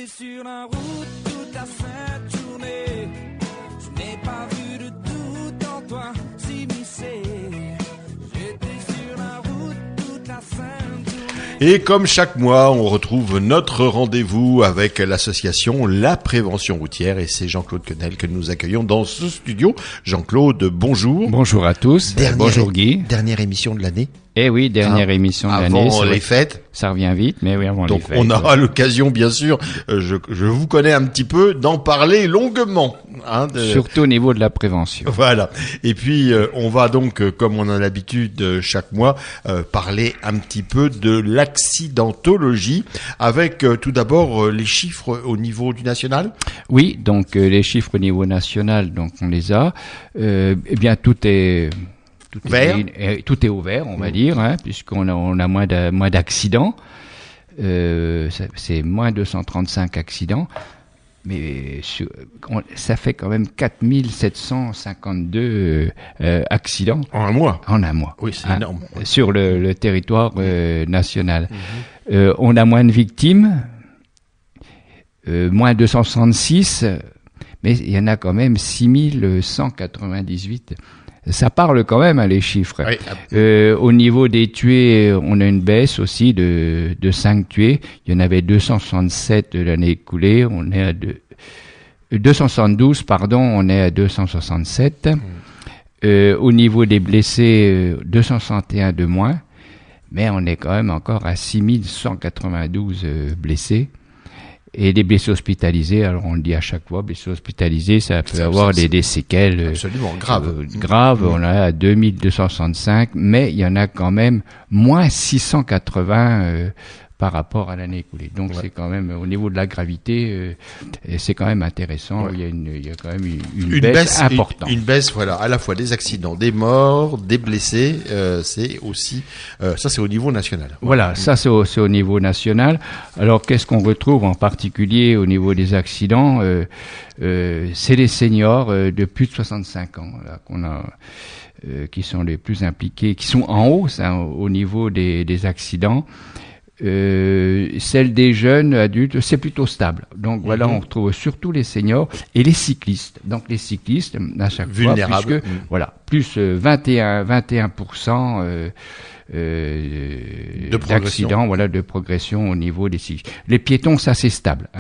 J'étais sur la route toute la sainte journée. Je n'ai pas vu de doute en toi s'immiscer. J'étais sur la route toute la sainte journée. Et comme chaque mois, on retrouve notre rendez-vous avec l'association La Prévention Routière et c'est Jean-Claude Quenel que nous accueillons dans ce studio. Jean-Claude, bonjour. Bonjour à tous. Bonjour Guy. Dernière émission de l'année. Eh oui, dernière émission de l'année. Avant les fêtes. Ça revient vite, mais oui, avant les fêtes. Donc on aura l'occasion, bien sûr, je vous connais un petit peu, d'en parler longuement. Surtout au niveau de la prévention. Voilà. Et puis on va donc, comme on a l'habitude chaque mois, parler un petit peu de l'accidentologie, avec tout d'abord les chiffres au niveau du national. Oui, donc les chiffres au niveau national, donc on les a. Eh bien, tout est ouvert, on va dire, puisqu'on a moins d'accidents. C'est moins 235 accidents, mais ça fait quand même 4752 accidents. En un mois. Oui, c'est énorme. Sur le territoire national. On a moins de victimes, moins 266, mais il y en a quand même 6198. Ça parle quand même, les chiffres. Oui. Au niveau des tués, on a une baisse aussi de 5 tués. Il y en avait 267 l'année écoulée. On est à 272, on est à 267. Au niveau des blessés, 261 de moins. Mais on est quand même encore à 6192 blessés. Et des blessés hospitalisés, alors on le dit à chaque fois, blessés hospitalisés, ça peut avoir des séquelles absolument graves. On est à 2265, mais il y en a quand même moins 680 par rapport à l'année écoulée. Donc c'est quand même, au niveau de la gravité, c'est quand même intéressant. Ouais. Il y a quand même une baisse importante. Une baisse, voilà, à la fois des accidents, des morts, des blessés. C'est aussi, ça c'est au niveau national. Voilà, ça c'est au niveau national. Alors qu'est-ce qu'on retrouve en particulier au niveau des accidents? C'est les seniors de plus de 65 ans là, qu'on a. Qui sont les plus impliqués, qui sont en hausse au niveau des accidents. Celle des jeunes adultes, c'est plutôt stable. Donc voilà, on retrouve surtout les seniors et les cyclistes. Donc les cyclistes, à chaque fois, puisque voilà, plus 21% d'accidents, voilà, de progression au niveau des cyclistes. Les piétons, ça c'est stable.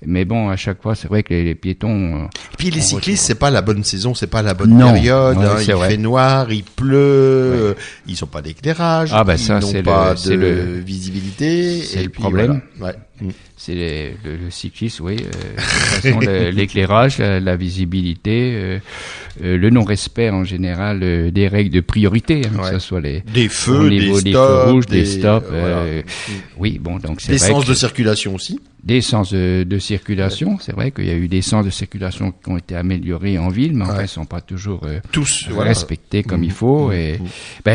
Mais bon, à chaque fois, c'est vrai que les piétons. Et puis les cyclistes, c'est pas la bonne saison, c'est pas la bonne période. Il fait noir, il pleut, ils ont pas d'éclairage, ils n'ont pas de visibilité. C'est le problème. Voilà. C'est le cycliste, oui. De toute façon, l'éclairage, la visibilité, le non-respect en général des règles de priorité, que ce soit des feux, des feux rouges, des stops. Oui, bon, donc c'est des vrai. Des sens de circulation aussi. Des sens de circulation, c'est vrai qu'il y a eu des sens de circulation qui ont été améliorés en ville, mais enfin, ils ne sont pas toujours tous respectés comme il faut. Et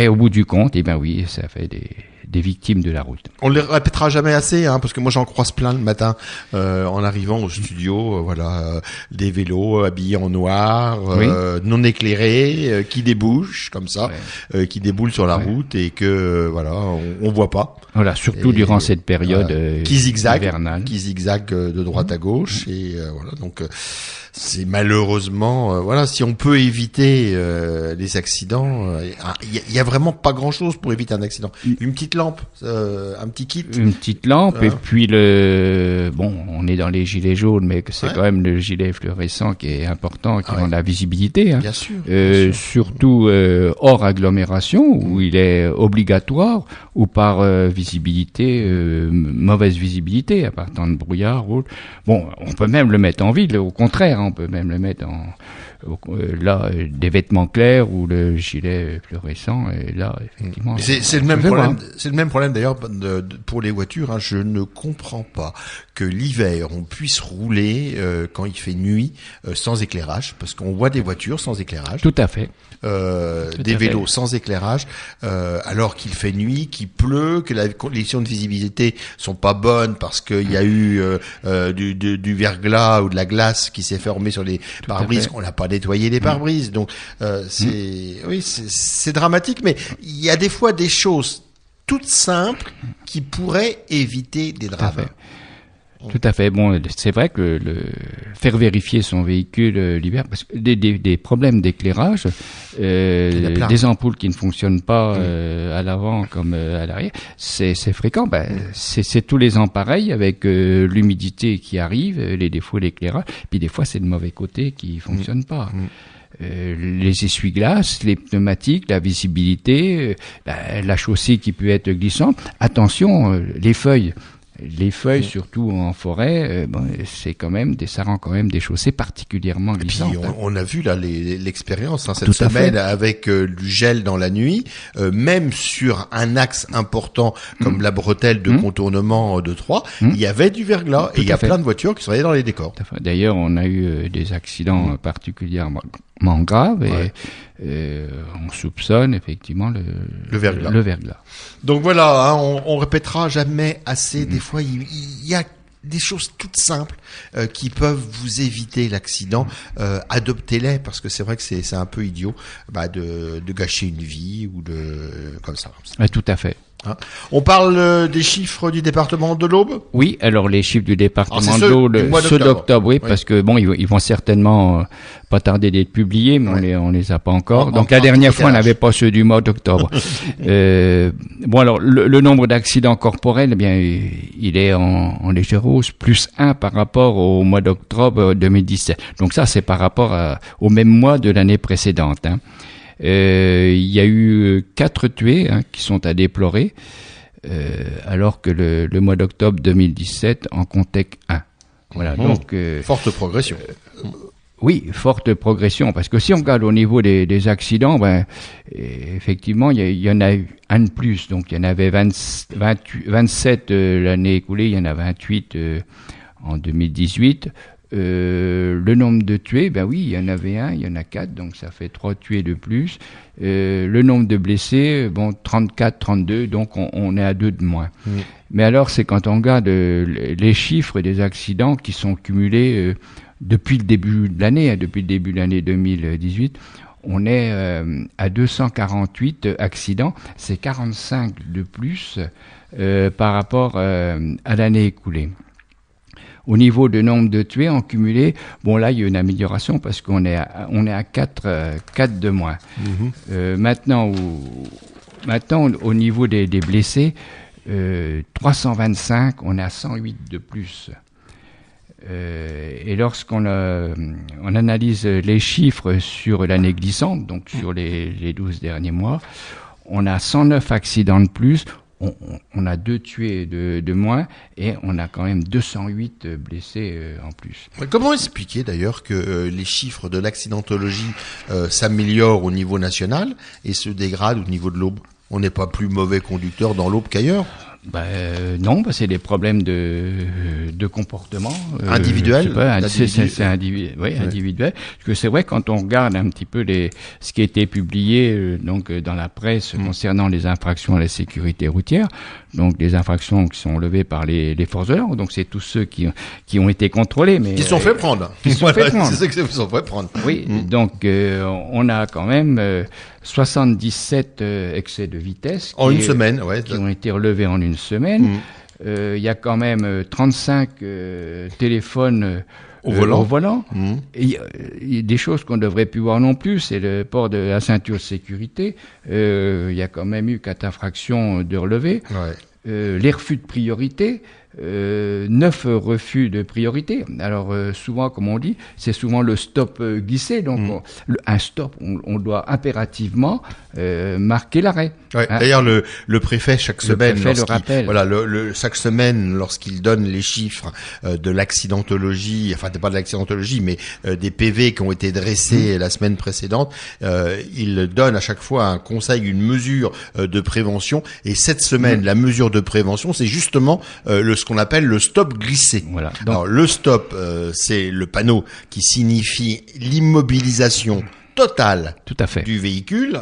au bout du compte, oui, ça fait des victimes de la route. On les répétera jamais assez, parce que moi j'en croise plein le matin en arrivant au studio. Des vélos habillés en noir, non éclairés, qui débouchent comme ça, qui déboulent sur la route et que on voit pas. Voilà, surtout durant cette période qui zigzague, hivernale. Qui zigzague de droite à gauche et donc c'est malheureusement si on peut éviter les accidents, il y a vraiment pas grand-chose pour éviter un accident. Une petite lampe, un petit kit. Une petite lampe et puis on est dans les gilets jaunes, mais c'est quand même le gilet fluorescent qui est important, qui rend la visibilité. Bien sûr. Surtout hors agglomération où il est obligatoire ou par visibilité, mauvaise visibilité, à partir de brouillard. Bon, on peut même le mettre en ville, au contraire, on peut même le mettre des vêtements clairs ou le gilet fluorescent, et là, effectivement. C'est le même problème. C'est le même problème d'ailleurs pour les voitures. Je ne comprends pas que l'hiver on puisse rouler quand il fait nuit sans éclairage, parce qu'on voit des voitures sans éclairage. Tout à fait. Des vélos sans éclairage, alors qu'il fait nuit, qu'il pleut, que les conditions de visibilité sont pas bonnes parce qu'il y a eu du verglas ou de la glace qui s'est formée sur les pare-brises, qu'on n'a pas nettoyé les pare-brises. Donc c'est dramatique, mais il y a des fois des choses toutes simples qui pourraient éviter des drames. Tout à fait. Bon, c'est vrai que faire vérifier son véhicule l'hiver, parce que des problèmes d'éclairage, des ampoules qui ne fonctionnent pas à l'avant comme à l'arrière, c'est fréquent. C'est tous les ans pareil, avec l'humidité qui arrive, les défauts d'éclairage, puis des fois c'est le mauvais côté qui fonctionne pas. Les essuie-glaces, les pneumatiques, la visibilité, la chaussée qui peut être glissante. Attention, les feuilles. Les feuilles, surtout en forêt, ça rend quand même des chaussées particulièrement glissantes. Et puis on a vu là l'expérience cette semaine avec du gel dans la nuit, même sur un axe important comme la bretelle de contournement de Troyes, il y avait du verglas et il y a plein de voitures qui sont allées dans les décors. D'ailleurs, on a eu des accidents particulièrement graves et on soupçonne effectivement le verglas. Donc voilà, on répétera jamais assez. Des fois, il y a des choses toutes simples qui peuvent vous éviter l'accident. Adoptez-les parce que c'est vrai que c'est un peu idiot de gâcher une vie ou comme ça. Tout à fait. On parle des chiffres du département de l'Aube ? Oui, alors les chiffres du département de l'Aube, ceux d'octobre, oui, parce que ils vont certainement pas tarder d'être publiés, mais on les a pas encore. Donc la dernière fois, on n'avait pas ceux du mois d'octobre. Alors le nombre d'accidents corporels, il est en légère hausse, +1 par rapport au mois d'octobre 2017. Donc ça, c'est par rapport au même mois de l'année précédente. Il y a eu 4 tués qui sont à déplorer, alors que le mois d'octobre 2017 en comptait 1. Voilà, donc forte progression. Oui, forte progression, parce que si on regarde au niveau des accidents, effectivement, il y en a eu un de plus. Donc il y en avait 27 l'année écoulée, il y en a 28 en 2018. Le nombre de tués, il y en avait un, il y en a 4, donc ça fait 3 tués de plus. Le nombre de blessés, 34, 32, donc on est à 2 de moins. Mais alors, c'est quand on regarde les chiffres des accidents qui sont cumulés depuis le début de l'année, depuis le début de l'année 2018, on est à 248 accidents, c'est 45 de plus par rapport à l'année écoulée. Au niveau du nombre de tués en cumulé, là, il y a une amélioration parce qu'on est à 4 de moins. Maintenant, au niveau des blessés, 325, on est à 108 de plus. Et lorsqu'on on analyse les chiffres sur l'année glissante, donc sur les 12 derniers mois, on a 109 accidents de plus. On a 2 tués de moins et on a quand même 208 blessés en plus. Comment expliquer d'ailleurs que les chiffres de l'accidentologie s'améliorent au niveau national et se dégradent au niveau de l'Aube ? On n'est pas plus mauvais conducteur dans l'Aube qu'ailleurs ? Non, c'est des problèmes de comportement individuel. C'est individuel. Parce que c'est vrai quand on regarde un petit peu ce qui a été publié dans la presse concernant les infractions à la sécurité routière, donc des infractions qui sont levées par les forces de l'ordre. Donc c'est tous ceux qui ont été contrôlés, mais qui sont fait prendre. C'est ceux qui se sont fait prendre. Oui, donc on a quand même 77 excès de vitesse une semaine, qui ont été relevés en une semaine. Il y a quand même 35 téléphones au volant. Et il y a des choses qu'on ne devrait plus voir non plus, c'est le port de la ceinture de sécurité. Il y a quand même eu 4 infractions de relevés. Les refus de priorité, 9 refus de priorité. Alors souvent, comme on dit, c'est souvent le stop glissé. Donc un stop, on doit impérativement marquer l'arrêt. D'ailleurs, le préfet chaque semaine, le rappelle. Chaque semaine, lorsqu'il donne les chiffres de l'accidentologie, enfin pas de l'accidentologie, mais des PV qui ont été dressés la semaine précédente, il donne à chaque fois un conseil, une mesure de prévention. Et cette semaine, la mesure de prévention, c'est justement ce qu'on appelle le stop glissé. Voilà. Donc, alors le stop, c'est le panneau qui signifie l'immobilisation totale du véhicule.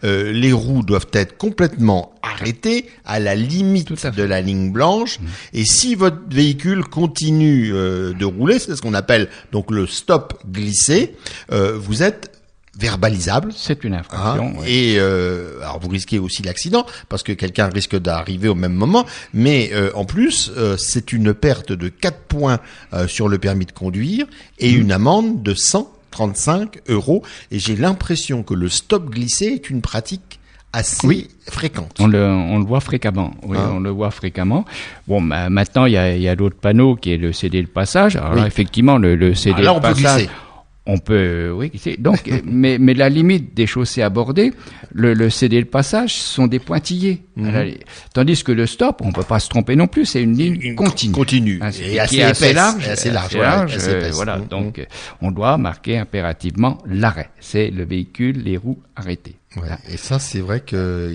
Les roues doivent être complètement arrêtées à la limite de la ligne blanche. Et si votre véhicule continue de rouler, c'est ce qu'on appelle donc le stop glissé, vous êtes verbalisable. C'est une infraction. Ouais. Et alors vous risquez aussi l'accident parce que quelqu'un risque d'arriver au même moment, mais en plus c'est une perte de 4 points sur le permis de conduire et une amende de 135 €. Et j'ai l'impression que le stop glissé est une pratique assez fréquente. On le voit fréquemment. Oui, on le voit fréquemment. Bon, maintenant il y a d'autres panneaux qui est le céder le passage. Alors là, effectivement, le céder le passage. On peut, donc, mais la limite des chaussées abordées, le céder le passage sont des pointillés. Tandis que le stop, on peut pas se tromper non plus, c'est une ligne continue. Et assez large. Voilà. Donc, on doit marquer impérativement l'arrêt. C'est le véhicule, les roues arrêtées. Ouais, et ça, c'est vrai que,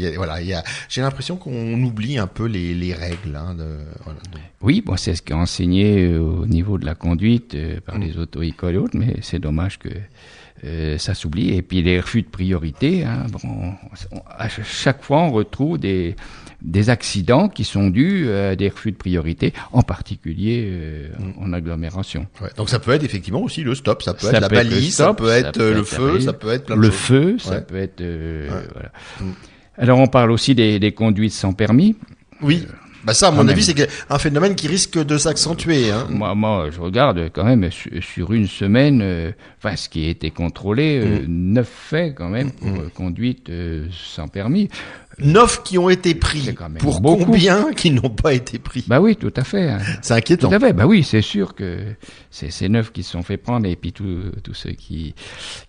j'ai l'impression qu'on oublie un peu les règles, Oui, bon, c'est ce qui est enseigné au niveau de la conduite par les auto-écoles et autres, mais c'est dommage que ça s'oublie. Et puis les refus de priorité, à chaque fois, on retrouve des accidents qui sont dus à des refus de priorité, en particulier en agglomération. Ouais, donc ça peut être effectivement aussi le stop, ça peut être la balise, ça peut être le feu, ça peut être plein de choses. Le feu, ça peut être... voilà. Alors on parle aussi des conduites sans permis. Oui. Ça, à mon avis, c'est un phénomène qui risque de s'accentuer. Moi, je regarde quand même sur une semaine, ce qui a été contrôlé, 9 faits quand même pour conduite sans permis. 9 qui ont été pris. Pour beaucoup. Combien qui n'ont pas été pris? Bah oui, tout à fait. C'est inquiétant. Tout à fait. Bah oui, c'est sûr que c'est ces 9 qui se sont fait prendre et puis tous ceux qui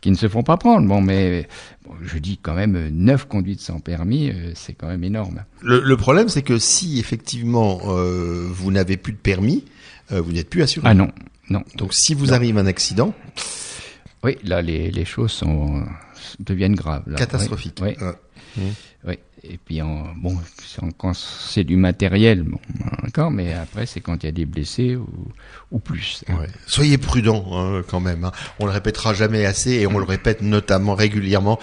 ne se font pas prendre. Bon, mais je dis quand même 9 conduites sans permis, c'est quand même énorme. Le problème, c'est que si effectivement vous n'avez plus de permis, vous n'êtes plus assuré. Ah non. Donc si vous arrive un accident, oui, là les choses deviennent graves. Là. Catastrophiques. Oui. Oui. Et puis quand c'est du matériel, d'accord, mais après c'est quand il y a des blessés ou plus. Ouais. Soyez prudents quand même. On le répétera jamais assez et on le répète notamment régulièrement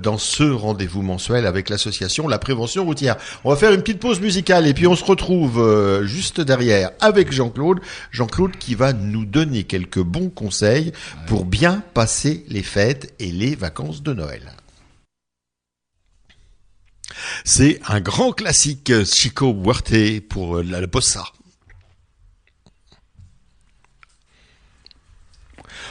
dans ce rendez-vous mensuel avec l'association La Prévention Routière. On va faire une petite pause musicale et puis on se retrouve juste derrière avec Jean-Claude. Jean-Claude qui va nous donner quelques bons conseils pour bien passer les fêtes et les vacances de Noël. C'est un grand classique, Chico Buarque pour la bossa.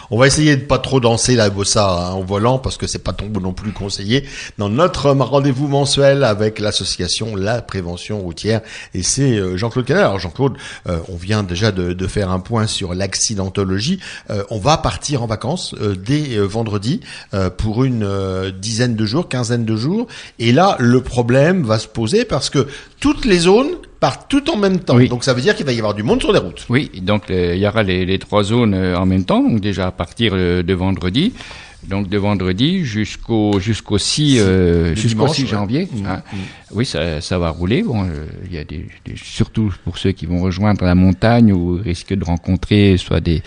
On va essayer de pas trop danser la bossa en volant parce que c'est pas non plus conseillé dans notre rendez-vous mensuel avec l'association La Prévention Routière et c'est Jean-Claude Canet. Alors Jean-Claude, on vient déjà de faire un point sur l'accidentologie. On va partir en vacances dès vendredi pour une dizaine de jours, quinzaine de jours et là le problème va se poser parce que toutes les zones partent tout en même temps. Oui. Donc ça veut dire qu'il va y avoir du monde sur les routes. Oui, donc il y aura les 3 zones en même temps, donc déjà à partir de vendredi. Donc de vendredi jusqu'au 6 janvier. Oui, ça va rouler. Bon, il y a surtout pour ceux qui vont rejoindre la montagne où ils risquent de rencontrer soit des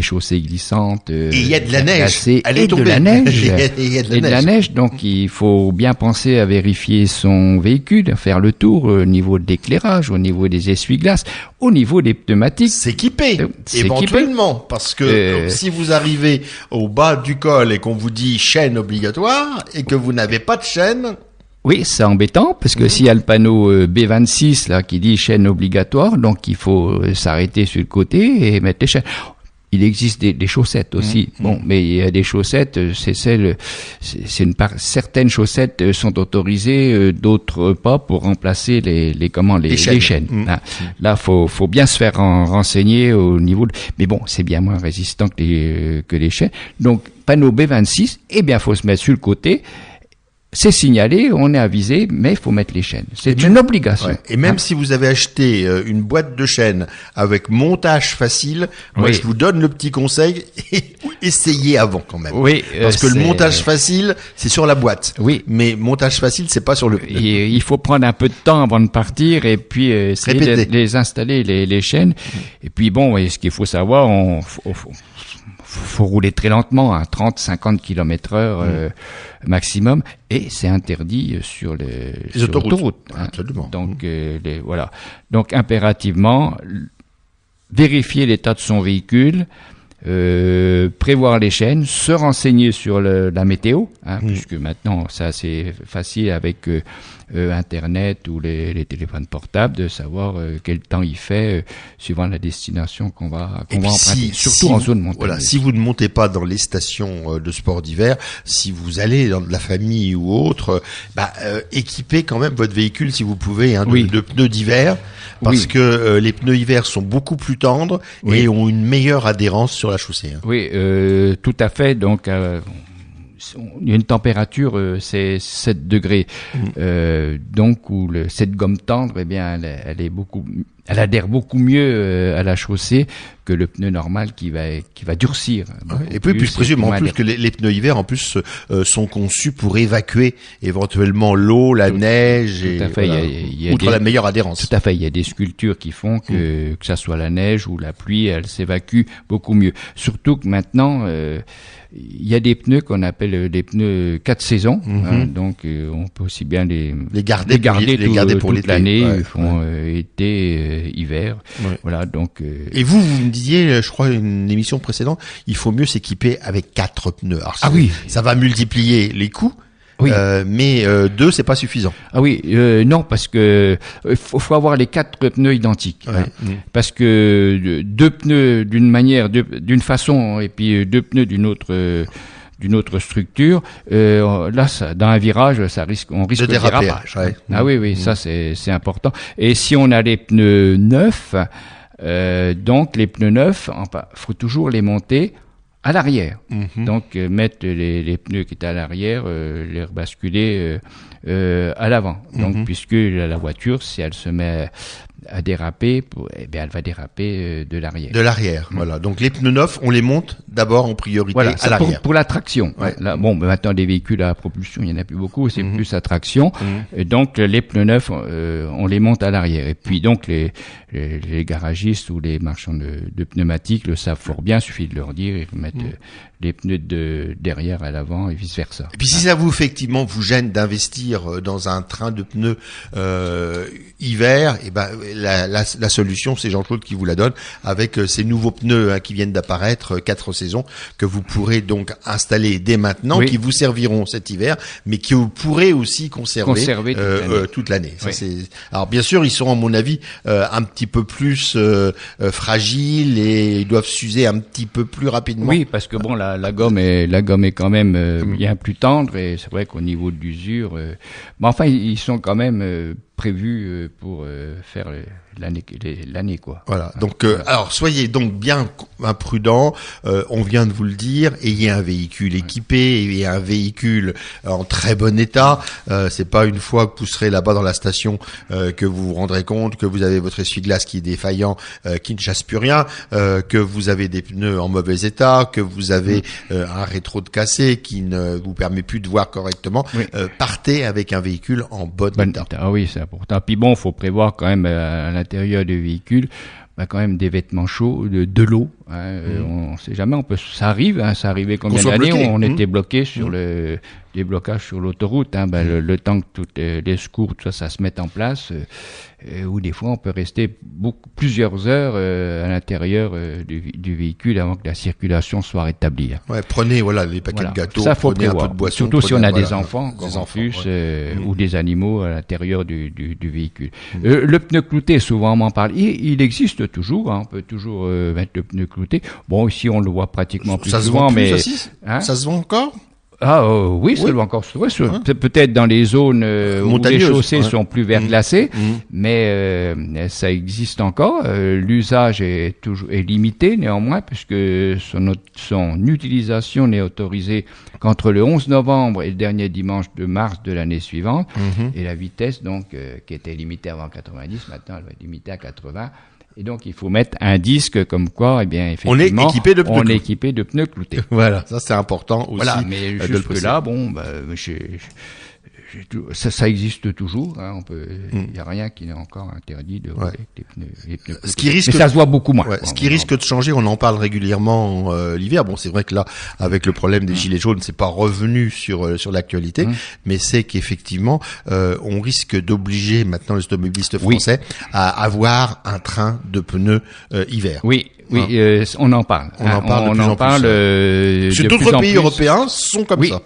chaussées glissantes. Et il y a de la neige. Et de la neige. Et de la neige. Donc il faut bien penser à vérifier son véhicule, à faire le tour au niveau de l'éclairage, au niveau des essuie-glaces, au niveau des pneumatiques. S'équiper, éventuellement, parce que si vous arrivez au bas du col et qu'on vous dit chaîne obligatoire et que vous n'avez pas de chaîne. Oui, c'est embêtant parce que s'il y a le panneau B26 là qui dit chaîne obligatoire, donc il faut s'arrêter sur le côté et mettre les chaînes. Il existe des chaussettes aussi. Bon, mais il y a des chaussettes, certaines chaussettes sont autorisées, d'autres pas pour remplacer les chaînes. Là, faut bien se faire renseigner au niveau mais bon, c'est bien moins résistant que les chaînes. Donc, panneau B26, faut se mettre sur le côté. C'est signalé, on est avisé, mais il faut mettre les chaînes. C'est une obligation. Ouais. Et même si vous avez acheté une boîte de chaînes avec montage facile, moi je vous donne le petit conseil, essayez avant quand même. Oui, parce que le montage facile, c'est sur la boîte. Oui. Mais montage facile, c'est pas sur le pneu. Il faut prendre un peu de temps avant de partir et puis essayer de les installer, les chaînes. Et puis bon, ce qu'il faut savoir, faut rouler très lentement, à 30-50 km/h maximum, et c'est interdit sur les autoroutes. Absolument. Donc voilà. Donc impérativement, vérifier l'état de son véhicule, prévoir les chaînes, se renseigner sur la météo, puisque maintenant c'est assez facile avec Internet ou les téléphones portables de savoir quel temps il fait suivant la destination qu'on va emprunter, surtout en zone montagneuse. Voilà, si vous ne montez pas dans les stations de sport d'hiver, si vous allez dans de la famille ou autre, équipez quand même votre véhicule si vous pouvez de pneus d'hiver, parce que les pneus hiver sont beaucoup plus tendres et ont une meilleure adhérence sur la chaussée. Oui, tout à fait. Donc il y a une température, c'est 7 degrés. Donc où cette gomme tendre, eh bien, elle adhère beaucoup mieux à la chaussée que le pneu normal qui va durcir. Et puis je présume en plus que les pneus hiver en plus sont conçus pour évacuer éventuellement l'eau, la neige tout à fait. Outre la meilleure adhérence. Tout à fait. Il y a des sculptures qui font que ça soit la neige ou la pluie, elle s'évacue beaucoup mieux. Surtout que maintenant, il y a des pneus qu'on appelle des pneus 4 saisons, donc on peut aussi bien les garder pour toute l'année, été, hiver. Voilà, donc. Et vous me disiez, je crois, une émission précédente, il faut mieux s'équiper avec 4 pneus. Alors, ça va multiplier les coûts. Oui. Mais 2, c'est pas suffisant. Ah oui, non, parce que faut avoir les 4 pneus identiques. Parce que 2 pneus d'une façon et puis 2 pneus d'une autre structure, là, dans un virage, on risque de dérapage. Ah oui, ça c'est important. Et si on a les pneus neufs, donc les pneus neufs, faut toujours les monter à l'arrière. Donc mettre les pneus qui étaient à l'arrière, les rebasculer à l'avant. Donc puisque la voiture, si elle se met à déraper, elle va déraper de l'arrière. De l'arrière, voilà. Donc les pneus neufs, on les monte d'abord en priorité à l'arrière. Pour la traction. Là, maintenant les véhicules à propulsion, il y en a plus beaucoup, c'est plus la traction. Et donc les pneus neufs, on les monte à l'arrière. Et puis donc les garagistes ou les marchands de pneumatiques le savent fort bien, il suffit de leur dire, ils remettent les pneus de derrière à l'avant et vice versa. Et puis si ça effectivement vous gêne d'investir dans un train de pneus hiver, la solution, c'est Jean-Claude qui vous la donne avec ces nouveaux pneus qui viennent d'apparaître, 4 saisons, que vous pourrez donc installer dès maintenant, qui vous serviront cet hiver, mais que vous pourrez aussi conserver toute l'année. Ça, alors bien sûr, ils seront à mon avis un petit peu plus fragiles et ils doivent s'user un petit peu plus rapidement. Oui, parce que la gomme est quand même bien plus tendre et c'est vrai qu'au niveau de l'usure, mais enfin ils sont quand même prévus pour faire l'année quoi. Voilà. Donc alors soyez donc bien prudents. On vient de vous le dire. Ayez un véhicule équipé, ayez un véhicule en très bon état. C'est pas une fois que vous serez là-bas dans la station que vous vous rendrez compte que vous avez votre essuie-glace qui est défaillant, qui ne chasse plus rien, que vous avez des pneus en mauvais état, que vous avez un rétro de cassé qui ne vous permet plus de voir correctement. Partez avec un véhicule en bon état. Ah oui, c'est important. Puis bon, faut prévoir quand même à l'intérieur du véhicule, quand même des vêtements chauds, de l'eau. On sait jamais, ça arrive. Ça arrivait combien d'années on était bloqué sur des blocages sur l'autoroute. Le temps que toutes les secours, tout ça se mette en place. Ou des fois on peut rester plusieurs heures à l'intérieur du véhicule avant que la circulation soit rétablie. Prenez les paquets de gâteaux, ça faut prenez prévoir. un peu de boisson. Surtout si on a des enfants, ou des animaux à l'intérieur du véhicule. Le pneu clouté, souvent on m'en parle. Il existe toujours. On peut toujours mettre le pneu clouté. Bon, ici on le voit pratiquement plus souvent, mais ça se vend encore? Oui, ça doit encore se trouver. Peut-être dans les zones où les chaussées sont plus verglacées, mais ça existe encore. L'usage est limité néanmoins, puisque son utilisation n'est autorisée qu'entre le 11 novembre et le dernier dimanche de mars de l'année suivante. Et la vitesse, donc, qui était limitée avant 90, maintenant elle va être limitée à 80. Et donc, il faut mettre un disque comme quoi, effectivement, on est équipé de pneus cloutés. Voilà, ça c'est important aussi. Voilà, mais jusque-là, ça existe toujours. Il n'y a rien qui n'est encore interdit de rouler avec des pneus cloutés. Mais ça se voit beaucoup moins. Ce qui risque de changer, on en parle régulièrement l'hiver. Bon, c'est vrai que là, avec le problème des gilets jaunes, c'est pas revenu sur l'actualité, mais c'est qu'effectivement, on risque d'obliger maintenant les automobilistes français à avoir un train de pneus hiver. Oui, on en parle. On en parle de plus en plus. Parce que d'autres pays européens sont comme ça.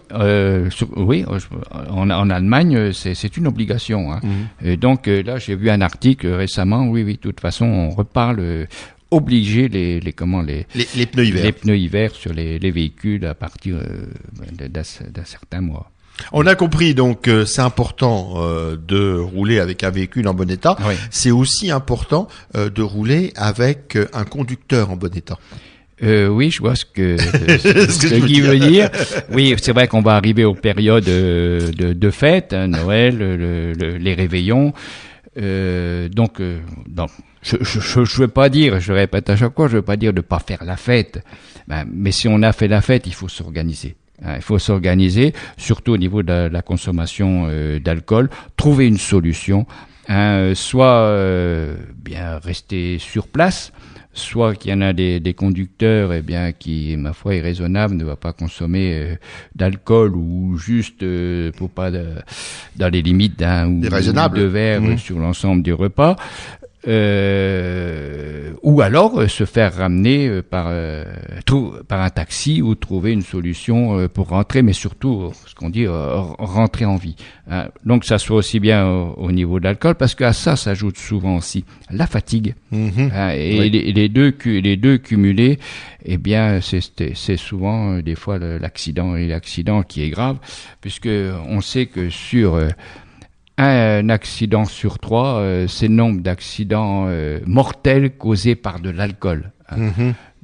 En Allemagne, c'est une obligation. Hein. Et donc là, j'ai vu un article récemment. Oui, de toute façon, on reparle. Obliger les pneus hiver. Les pneus hiver sur les véhicules à partir d'un certain mois. On a compris, donc c'est important de rouler avec un véhicule en bon état. Oui. C'est aussi important de rouler avec un conducteur en bon état. Oui, je vois ce que Guy veut dire. Oui, c'est vrai qu'on va arriver aux périodes de fêtes, hein, Noël, les réveillons. Je veux pas dire, je répète à chaque fois, je veux pas dire de pas faire la fête. Mais si on a fait la fête, il faut s'organiser. Il faut s'organiser, surtout au niveau de la consommation d'alcool, trouver une solution, soit bien rester sur place, soit qu'il y en a des conducteurs qui, ma foi, est raisonnable, ne va pas consommer d'alcool ou juste pour pas dans les limites d'un ou deux verres sur l'ensemble du repas. Ou alors se faire ramener par un taxi ou trouver une solution pour rentrer, mais surtout ce qu'on dit rentrer en vie. Donc ça soit aussi bien au niveau de l'alcool, parce qu'à ça s'ajoute souvent aussi la fatigue. Et les deux cumulés, c'est souvent des fois l'accident qui est grave, puisque on sait que sur un accident sur 3, c'est le nombre d'accidents mortels causés par de l'alcool.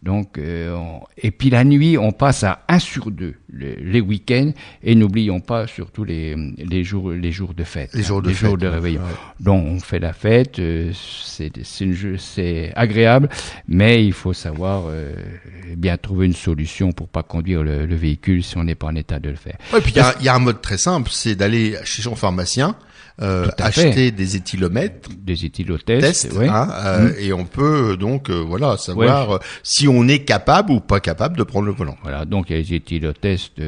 Donc, et puis la nuit, on passe à 1 sur 2 les week-ends, et n'oublions pas surtout les jours de fête, les jours de réveillon. Ouais. Donc, on fait la fête, c'est agréable, mais il faut savoir bien trouver une solution pour pas conduire le véhicule si on n'est pas en état de le faire. Ouais, puis il y a un mode très simple, c'est d'aller chez son pharmacien. Acheter des éthylomètres, des éthylotests, et on peut donc savoir si on est capable ou pas capable de prendre le volant. Voilà, donc il y a les éthylotests,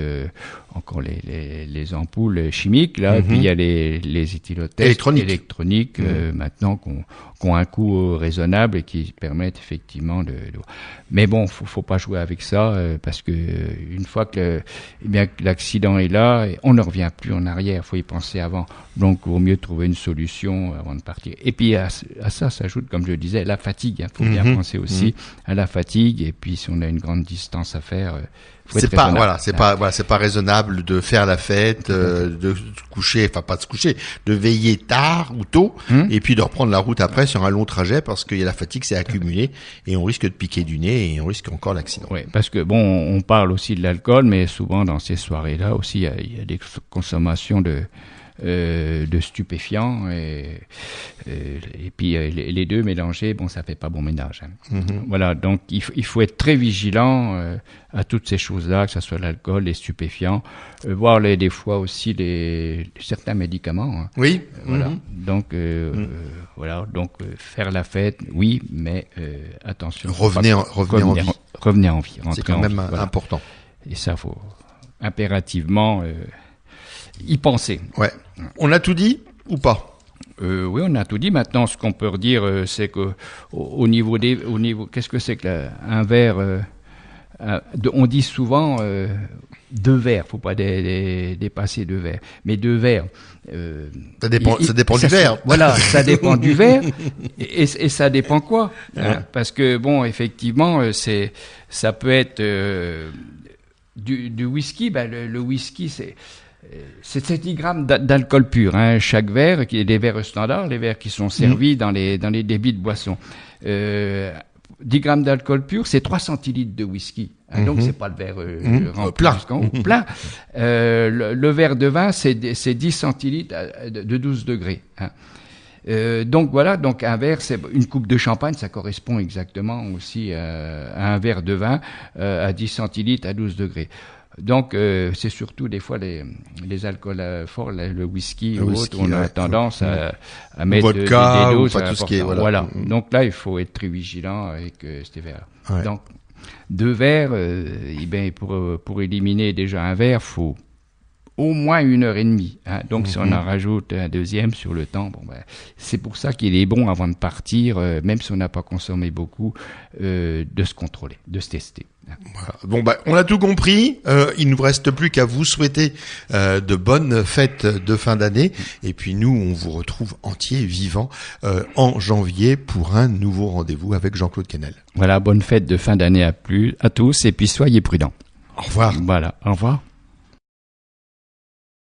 encore les ampoules chimiques là, et puis il y a les éthylotests électroniques maintenant qui ont un coût raisonnable et qui permettent effectivement de. Mais bon, faut pas jouer avec ça parce que une fois que l'accident est là, on ne revient plus en arrière. Faut y penser avant. Donc, il vaut mieux trouver une solution avant de partir. Et puis à ça s'ajoute, comme je le disais, la fatigue. Faut bien penser aussi à la fatigue. Et puis, si on a une grande distance à faire, c'est pas raisonnable de faire la fête, de se coucher, enfin pas de se coucher, de veiller tard ou tôt, et puis de reprendre la route après sur un long trajet parce que la fatigue s'est accumulée et on risque de piquer du nez et on risque encore l'accident. Oui, parce que on parle aussi de l'alcool, mais souvent dans ces soirées-là aussi, il y a des consommations de stupéfiants et puis les deux mélangés, ça fait pas bon ménage. Voilà, donc il faut être très vigilant à toutes ces choses-là, que ce soit l'alcool, les stupéfiants, voire des fois aussi certains médicaments. Oui. Voilà. Donc donc faire la fête, oui, mais attention. Revenez en vie. Revenez en vie. C'est quand même important. Et ça, faut impérativement y penser. Ouais. On a tout dit ou pas? Oui, on a tout dit. Maintenant, ce qu'on peut redire, c'est que au niveau qu'est-ce que c'est que un verre on dit souvent 2 verres. Faut pas dépasser 2 verres. Mais 2 verres. Ça dépend du verre. Voilà, ça dépend du verre. Et ça dépend quoi? Parce que effectivement, ça peut être du whisky. Le whisky, c'est 7 grammes d'alcool pur, chaque verre, qui est des verres standards, les verres qui sont servis dans les débits de boissons. 10 grammes d'alcool pur, c'est 3 centilitres de whisky. Donc, c'est pas le verre plein. Le verre de vin, c'est 10 centilitres de 12 degrés. Donc voilà, un verre, c'est une coupe de champagne, ça correspond exactement aussi à un verre de vin à 10 centilitres à 12 degrés. Donc, c'est surtout des fois les alcools forts, le whisky ou autre, on a tendance à mettre des doses. Pas tout ce qui est, voilà. Donc là, il faut être très vigilant avec ces verres. Ouais. Donc, 2 verres, pour éliminer déjà un verre, faut au moins 1h30. Hein. Donc, si on en rajoute un deuxième sur le temps, c'est pour ça qu'il est bon avant de partir, même si on n'a pas consommé beaucoup, de se contrôler, de se tester. Voilà. Bon, on a tout compris. Il nous reste plus qu'à vous souhaiter de bonnes fêtes de fin d'année. Et puis nous, on vous retrouve entier, vivant, en janvier pour un nouveau rendez-vous avec Jean-Claude Quesnel. Voilà, bonne fête de fin d'année à tous. Et puis soyez prudents. Au revoir. Voilà, au revoir.